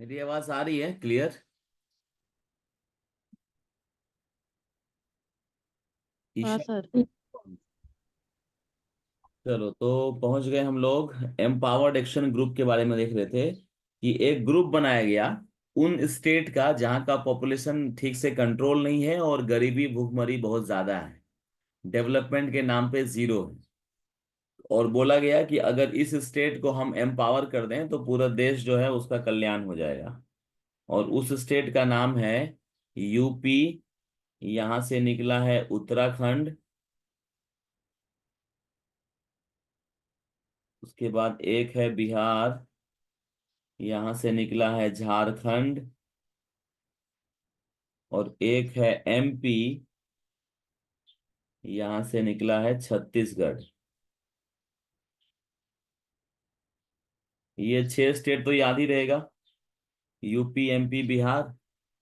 मेरी आवाज आ रही है क्लियर? हाँ ईशा। सर। चलो तो पहुंच गए हम लोग। एम्पावर्ड एक्शन ग्रुप के बारे में देख रहे थे कि एक ग्रुप बनाया गया उन स्टेट का जहां का पॉपुलेशन ठीक से कंट्रोल नहीं है और गरीबी भूखमरी बहुत ज्यादा है। डेवलपमेंट के नाम पे जीरो है। और बोला गया कि अगर इस स्टेट को हम एम्पावर कर दें तो पूरा देश जो है उसका कल्याण हो जाएगा। और उस स्टेट का नाम है यूपी। यहां से निकला है उत्तराखंड। उसके बाद एक है बिहार। यहां से निकला है झारखंड। और एक है एमपी। यहां से निकला है छत्तीसगढ़। ये 6 स्टेट तो याद ही रहेगा। UP MP Bihar.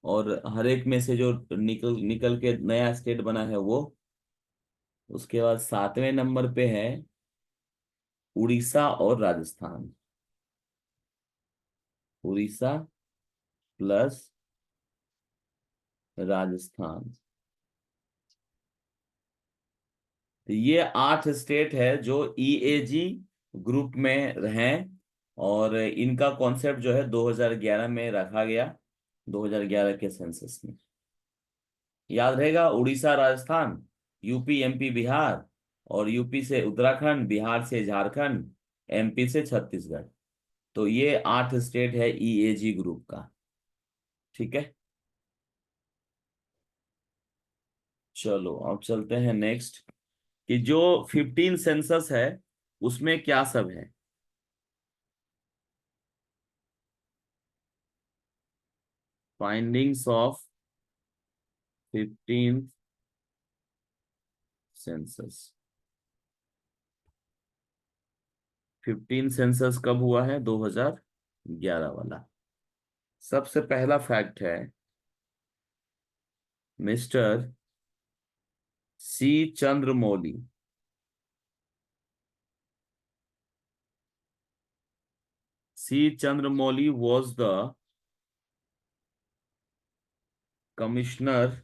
और हर एक में से जो निकल निकल के नया स्टेट बना है वो। उसके बाद 7वें नंबर पे है उड़ीसा और राजस्थान। उड़ीसा प्लस राजस्थान। तो ये 8 स्टेट है जो ईएजी ग्रुप में हैं। और इनका कॉन्सेप्ट जो है 2011 में रखा गया। 2011 के सेंसस में। याद रहेगा उड़ीसा राजस्थान, यूपी एमपी बिहार, और यूपी से उत्तराखंड, बिहार से झारखंड, एमपी से छत्तीसगढ़। तो ये 8 स्टेट है ईएजी ग्रुप का। ठीक है। चलो अब चलते हैं नेक्स्ट कि जो 15 सेंसस है उसमें क्या सब है। Findings of 15 census. 15 सेंसस कब हुआ है? 2011 वाला। सबसे पहला फैक्ट है mister C Chandramouli. C Chandramouli was the commissioner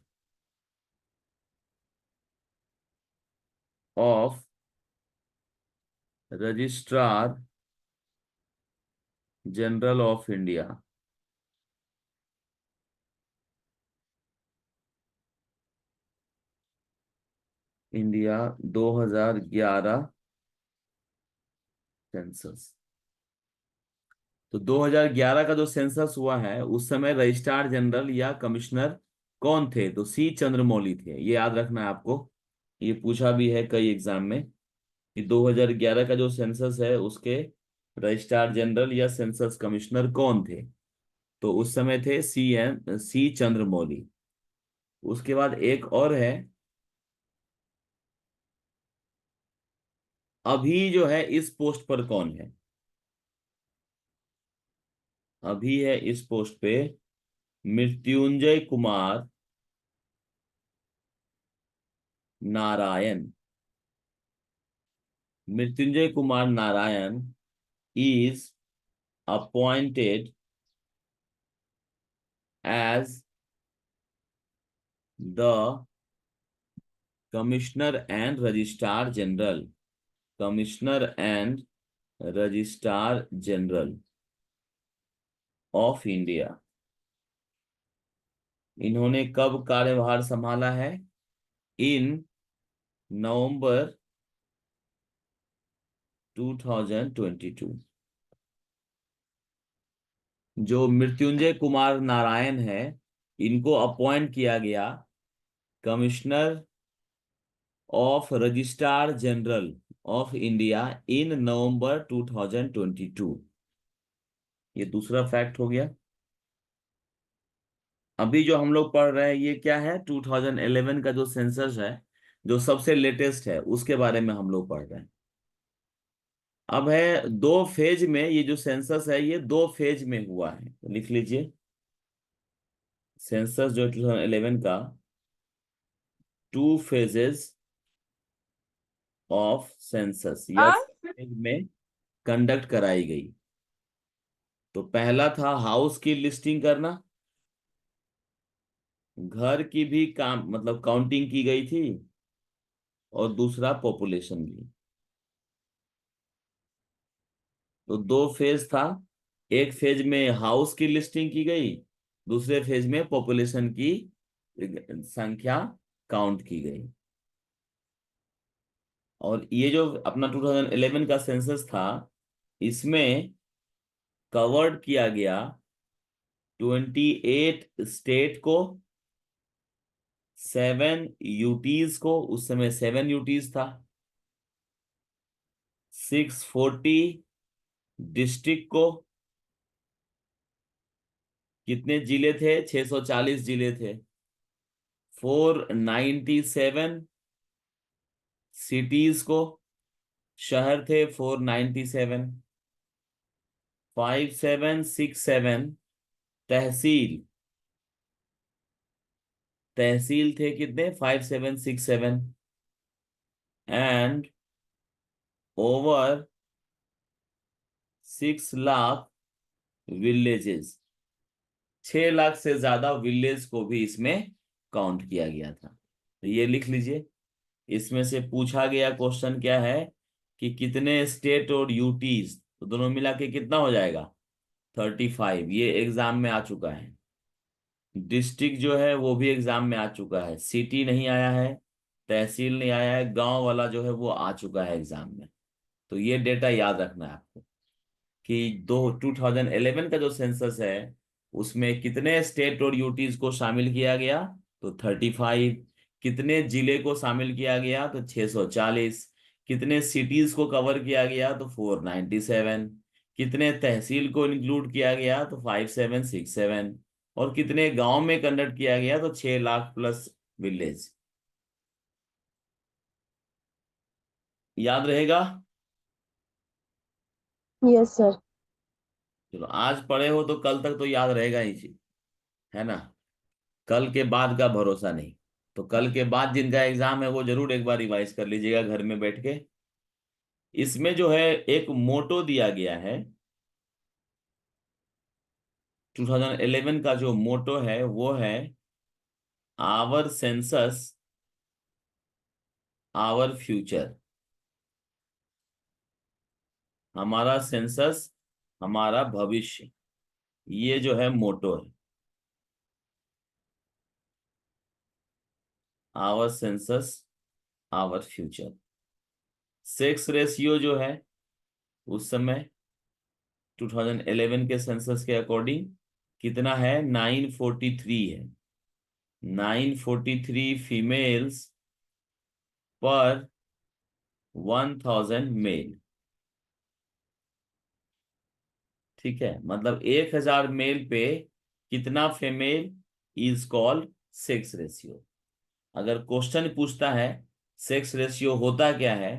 of registrar general of India. India 2011 census. तो 2011 का जो सेंसस हुआ है उस समय रजिस्ट्रार जनरल या कमिश्नर कौन थे? तो सी चंद्रमौली थे। ये याद रखना है आपको। ये पूछा भी है कई एग्जाम में कि 2011 का जो सेंसस है उसके रजिस्ट्रार जनरल या सेंसस कमिश्नर कौन थे? तो उस समय थे सी चंद्रमौली। उसके बाद एक और है। अभी जो है इस पोस्ट पर कौन है? अभी है इस पोस्ट पे Mrityunjay Kumar Narayan. Mrityunjay Kumar Narayan is appointed as the commissioner and registrar general. commissioner and registrar general of India. इन्होंने कब कार्यभार संभाला है? इन नवंबर 2022। जो मृत्युंजय कुमार नारायण है इनको अपॉइंट किया गया commissioner of registrar general of India in November 2022। ये दूसरा फैक्ट हो गया। अभी जो हम लोग पढ़ रहे हैं ये क्या है? 2011 का जो सेंसस है जो सबसे लेटेस्ट है उसके बारे में हम लोग पढ़ रहे हैं। अब है 2 फेज में। ये जो सेंसस है ये 2 फेज में हुआ है, तो लिख लीजिए। सेंसस जो 2011 का 2 फेजेस ऑफ सेंसस या हाँ। फेज में कंडक्ट कराई गई। तो पहला था हाउस की लिस्टिंग करना, घर की भी काम मतलब काउंटिंग की गई थी, और दूसरा पॉपुलेशन की। तो दो फेज था। एक फेज में हाउस की लिस्टिंग की गई, दूसरे फेज में पॉपुलेशन की संख्या काउंट की गई। और ये जो अपना 2011 का सेंसस था, इसमें कवर्ड किया गया 28 स्टेट को, 7 यूटीज को, उस समय 7 यूटीज था, 640 डिस्ट्रिक्ट को, कितने जिले थे, 640 जिले थे, 497 सिटीज को, शहर थे 497, 5767 तहसील, तहसील थे कितने, 5767, and over 6 lakh villages, 6 lakh से ज्यादा विलेज को भी इसमें काउंट किया गया था। तो ये लिख लीजिए। इसमें से पूछा गया क्वेश्चन क्या है कि कितने स्टेट और यूटीज, तो दोनों मिला के कितना हो जाएगा, 35। ये एग्जाम में आ चुका है। डिस्ट्रिक्ट जो है वो भी एग्जाम में आ चुका है, सिटी नहीं आया है, तहसील नहीं आया है, गांव वाला जो है वो आ चुका है एग्जाम में। तो ये डेटा याद रखना है आपको कि 2011 का जो सेंसस है उसमें कितने स्टेट और यूटीज को शामिल किया गया, तो 35। कितने जिले को शामिल किया गया, तो 640। कितने सिटीज को कवर किया गया, तो 497। कितने तहसील को इंक्लूड किया गया, तो 5767। और कितने गांव में कंडक्ट किया गया, तो 6 लाख प्लस विलेज। याद रहेगा। Yes sir. चलो आज पढ़े हो तो कल तक तो याद रहेगा ही चीज, है ना। कल के बाद का भरोसा नहीं। तो कल के बाद जिनका एग्जाम है वो जरूर एक बार रिवाइज कर लीजिएगा घर में बैठ के। इसमें जो है एक मोटो दिया गया है, 2011 का जो मोटो है वो है आवर सेंसस आवर फ्यूचर। हमारा सेंसस हमारा भविष्य, ये जो है मोटो है, our census our future. Sex ratio जो है उस समय 2011 के सेंसस के अकॉर्डिंग कितना है, 943 है। 943 फीमेल्स पर 1000 मेल। ठीक है, मतलब 1000 मेल पे कितना female is called sex ratio. अगर क्वेश्चन पूछता है सेक्स रेशियो होता क्या है,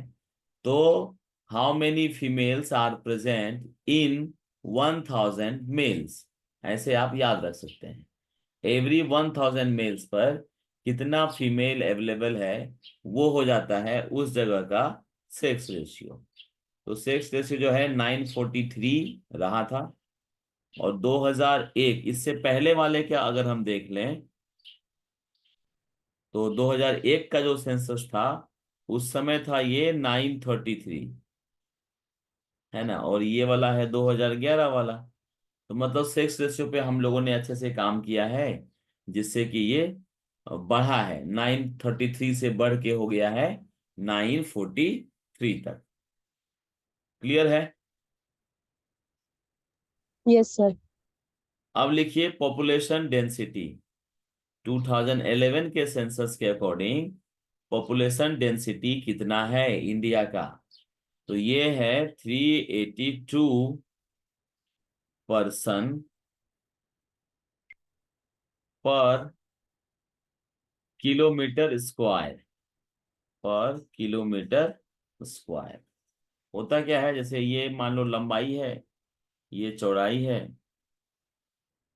तो how many females are present in 1000 males, ऐसे आप याद रख सकते हैं। एवरी 1000 मेल्स पर कितना फीमेल अवेलेबल है, वो हो जाता है उस जगह का सेक्स रेशियो। तो सेक्स रेशियो जो है 943 रहा था। और 2001, इससे पहले वाले क्या अगर हम देख लें, तो 2001 का जो सेंसस था उस समय था ये 933, है ना। और ये वाला है 2011 वाला। तो मतलब सेक्स रेशियो पे हम लोगों ने अच्छे से काम किया है, जिससे कि ये बढ़ा है, 933 से बढ़ के हो गया है 943 तक। क्लियर है। Yes sir. अब लिखिए पॉपुलेशन डेंसिटी। 2011 के सेंसस के अकॉर्डिंग पॉपुलेशन डेंसिटी कितना है इंडिया का, तो ये है 382 पर्सन पर किलोमीटर स्क्वायर, पर किलोमीटर स्क्वायर। होता क्या है, जैसे ये मान लो लंबाई है, ये चौड़ाई है,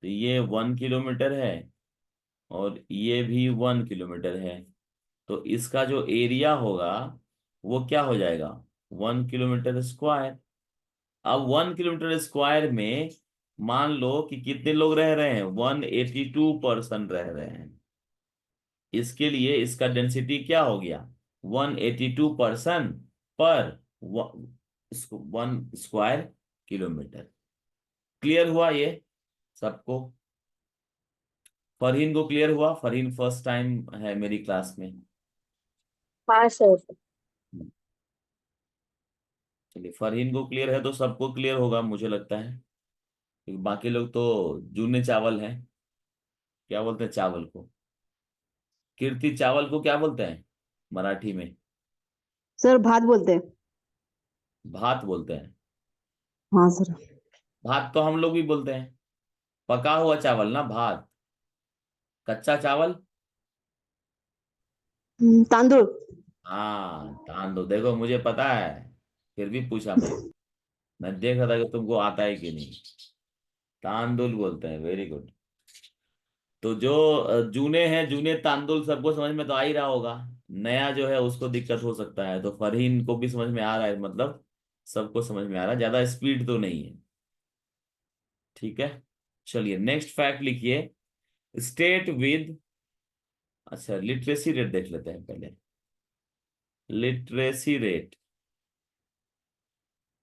तो ये 1 किलोमीटर है, और ये भी 1 किलोमीटर है। तो इसका जो एरिया होगा वो क्या हो जाएगा, 1 किलोमीटर स्क्वायर। अब 1 किलोमीटर स्क्वायर में मान लो कि कितने लोग रह रहे हैं, 182 पर्सन रह रहे हैं। इसके लिए इसका डेंसिटी क्या हो गया, 182 पर्सन पर 1 स्क्वायर किलोमीटर। क्लियर हुआ ये सबको? फरहीन को क्लियर हुआ? फरहीन फर्स्ट टाइम है मेरी क्लास में। हाँ सर। चलिए, फरहीन को क्लियर है तो सबको क्लियर होगा मुझे लगता है, क्योंकि बाकी लोग तो जूने चावल हैं। क्या बोलते हैं चावल को? कीर्ति, चावल को क्या बोलते हैं मराठी में? सर भात बोलते हैं। भात बोलते हैं। हाँ सर। भात तो हम लोग भी बोलते हैं, पका हुआ चावल ना भात। कच्चा चावल। तांदूळ। हाँ, तांदूल। देखो मुझे पता है, फिर भी पूछा मैं देख रहा था कि तुमको आता है कि नहीं। तांदुल बोलते हैं, वेरी गुड। तो जो जूने हैं, जूने तांदुल सबको समझ में तो आ ही रहा होगा। नया जो है उसको दिक्कत हो सकता है, तो फरहीन को भी समझ में आ रहा है, मतलब सबको समझ में आ रहा है, ज्यादा स्पीड तो नहीं है। ठीक है, चलिए नेक्स्ट फैक्ट लिखिए। स्टेट विद, अच्छा लिटरेसी रेट देख लेते हैं पहले। लिटरेसी रेट,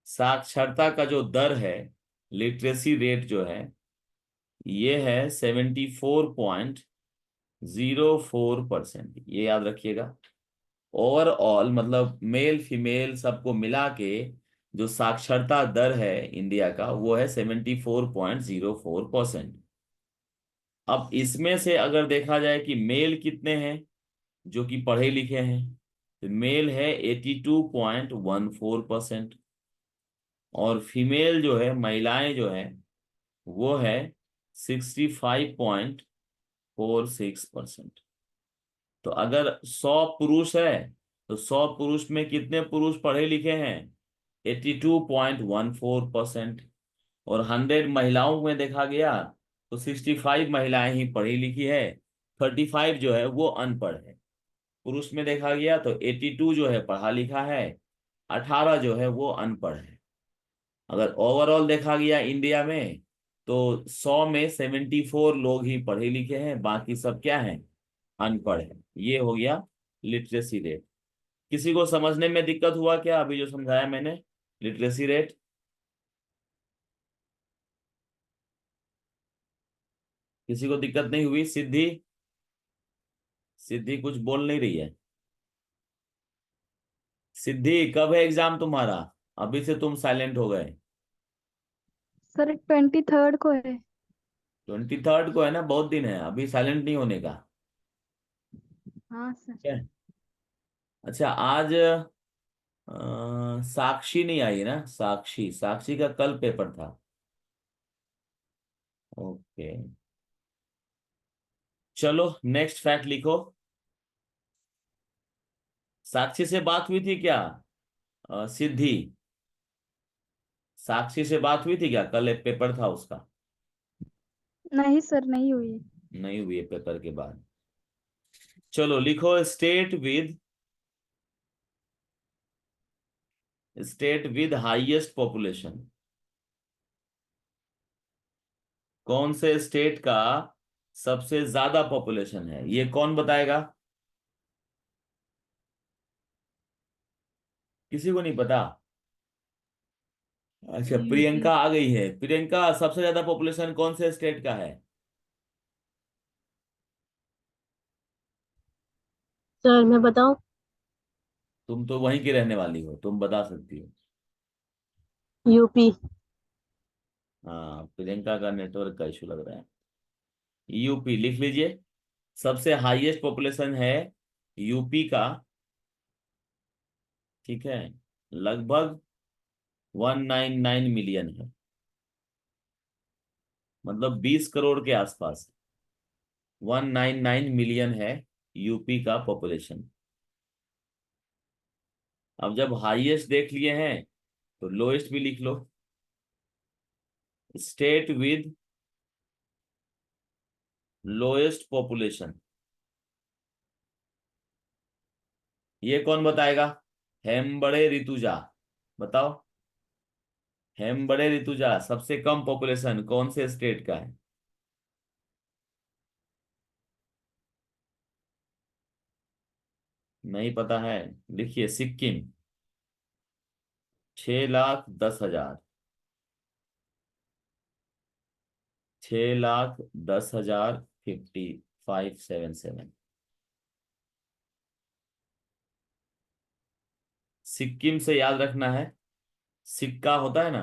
साक्षरता का जो दर है, लिटरेसी रेट जो है, ये है 74.04%। ये याद रखिएगा। ओवरऑल मतलब मेल फीमेल सबको मिला के जो साक्षरता दर है इंडिया का, वो है 74.04%। अब इसमें से अगर देखा जाए कि मेल कितने हैं जो कि पढ़े लिखे हैं, तो मेल है 82.14%, और फीमेल जो है, महिलाएं जो है, वो है 65.46%। तो अगर 100 पुरुष है, तो 100 पुरुष में कितने पुरुष पढ़े लिखे हैं, 82.14%। और 100 महिलाओं में देखा गया तो 65 महिलाएं ही पढ़ी लिखी है, 35 जो है वो अनपढ़ है। पुरुष में देखा गया तो 82 जो है पढ़ा लिखा है, 18 जो है वो अनपढ़ है। अगर ओवरऑल देखा गया इंडिया में, तो 100 में 74 लोग ही पढ़े लिखे हैं, बाकी सब क्या हैं, अनपढ़ है। ये हो गया लिटरेसी रेट। किसी को समझने में दिक्कत हुआ क्या अभी जो समझाया मैंने, लिटरेसी रेट? किसी को दिक्कत नहीं हुई? सिद्धि, सिद्धि कुछ बोल नहीं रही है। सिद्धि, कब है एग्जाम तुम्हारा? अभी से तुम साइलेंट हो गए। सर 23rd को है। 23rd को है ना, बहुत दिन है, अभी साइलेंट नहीं होने का। हाँ सर। क्या? अच्छा, आज साक्षी नहीं आई है ना, साक्षी, साक्षी का कल पेपर था। ओके, चलो नेक्स्ट फैक्ट लिखो। साक्षी से बात हुई थी क्या? सिद्धि, साक्षी से बात हुई थी क्या? कल एक पेपर था उसका। नहीं सर, नहीं हुई। नहीं हुई है पेपर के बाद। चलो लिखो, स्टेट विद हाईएस्ट पॉपुलेशन। कौन से स्टेट का सबसे ज्यादा पॉपुलेशन है, ये कौन बताएगा? किसी को नहीं पता? अच्छा, यूपी। प्रियंका आ गई है। प्रियंका, सबसे ज्यादा पॉपुलेशन कौन से स्टेट का है? सर मैं बताऊं? तुम तो वहीं की रहने वाली हो, तुम बता सकती हो। यूपी। हाँ, प्रियंका का नेटवर्क का इशू लग रहा है। यूपी लिख लीजिए। सबसे हाईएस्ट पॉपुलेशन है यूपी का। ठीक है, लगभग 199 मिलियन है, मतलब 20 करोड़ के आसपास। 199 मिलियन है यूपी का पॉपुलेशन। अब जब हाईएस्ट देख लिए हैं, तो लोएस्ट भी लिख लो। स्टेट विद लोएस्ट पॉपुलेशन, ये कौन बताएगा? हेमबड़े ऋतुजा, बताओ। हेमबड़े ऋतुजा, सबसे कम पॉपुलेशन कौन से स्टेट का है? नहीं पता है? लिखिए, सिक्किम 6,10,000, 6,10,000, 5577। सिक्किम से याद रखना है, सिक्का होता है ना,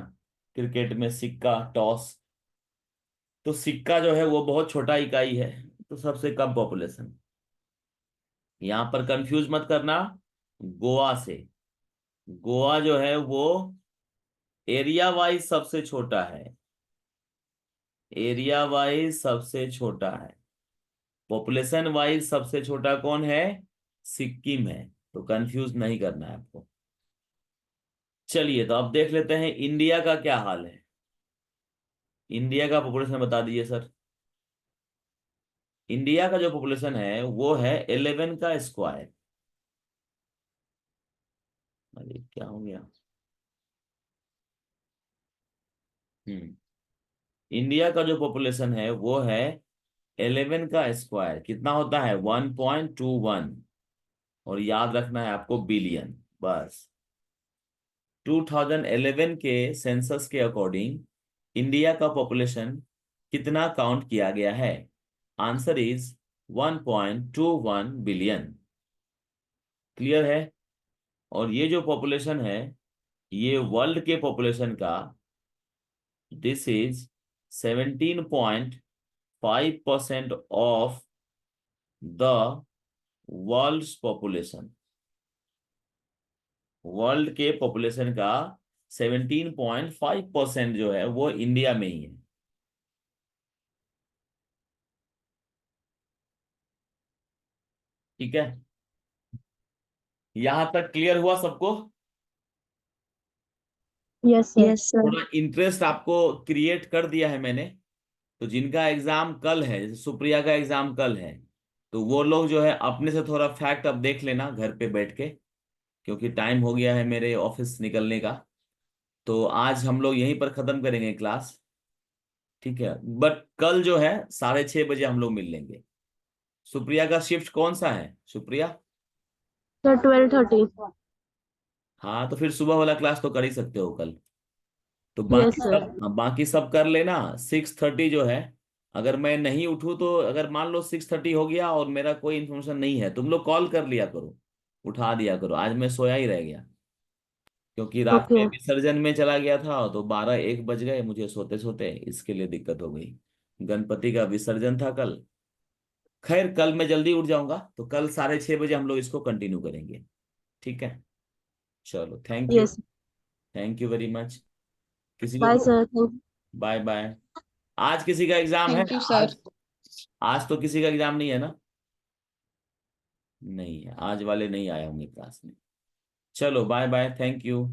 क्रिकेट में सिक्का, टॉस, तो सिक्का जो है वो बहुत छोटा इकाई है, तो सबसे कम पॉपुलेशन। यहां पर कंफ्यूज मत करना गोवा से। गोवा जो है वो एरिया वाइज सबसे छोटा है, एरिया वाइज सबसे छोटा है। पॉपुलेशन वाइज सबसे छोटा कौन है? सिक्किम है। तो कंफ्यूज नहीं करना है आपको। चलिए, तो अब देख लेते हैं इंडिया का क्या हाल है। इंडिया का पॉपुलेशन बता दीजिए सर। इंडिया का जो पॉपुलेशन है वो है 11 का स्क्वायर। अरे क्या हो गया? हम्म इंडिया का जो पॉपुलेशन है वो है 11 का स्क्वायर। कितना होता है? 1.21। और याद रखना है आपको बिलियन, बस। 2011 के सेंसस के अकॉर्डिंग इंडिया का पॉपुलेशन कितना काउंट किया गया है? Answer is 1.21 billion. क्लियर है? और ये जो पॉपुलेशन है, ये वर्ल्ड के पॉपुलेशन का, this is 17.5% of the world's population. World के पॉपुलेशन का 17.5% जो है वो इंडिया में ही है। ठीक है, यहां तक क्लियर हुआ सबको? Yes sir. Yes sir. थोड़ा इंटरेस्ट आपको क्रिएट कर दिया है मैंने। तो जिनका एग्जाम कल है, जैसे सुप्रिया का एग्जाम कल है, तो वो लोग जो है अपने से थोड़ा फैक्ट अब देख लेना घर पे बैठ के, क्योंकि टाइम हो गया है मेरे ऑफिस निकलने का। तो आज हम लोग यहीं पर खत्म करेंगे क्लास। ठीक है, बट कल जो है 6:30 बजे हम लोग मिल लेंगे। सुप्रिया का शिफ्ट कौन सा है, सुप्रिया? सर 12:30। हाँ, तो फिर सुबह वाला क्लास तो कर ही सकते हो कल। तो यस बाकी सर। सब, हाँ, बाकी सब कर लेना। 6:30 जो है, अगर मैं नहीं उठूँ तो, अगर मान लो 6:30 हो गया और मेरा कोई इन्फॉर्मेशन नहीं है, तुम लोग कॉल कर लिया करो, उठा दिया करो। आज मैं सोया ही रह गया, क्योंकि रात ओके। में विसर्जन में चला गया था, तो 12-1 बज गए मुझे सोते सोते, इसके लिए दिक्कत हो गई। गणपति का विसर्जन था कल। खैर, कल मैं जल्दी उठ जाऊंगा, तो कल 6:30 बजे हम लोग इसको कंटिन्यू करेंगे। ठीक है, चलो, thank you. Yes. Thank you very much. किसी को बाय कुछ? Sir, thank bye bye. आज किसी का एग्जाम है? Thank you sir. आज आज तो किसी का एग्जाम नहीं है ना? नहीं है, आज वाले नहीं आए होंगे क्लास में। चलो, बाय बाय, थैंक यू।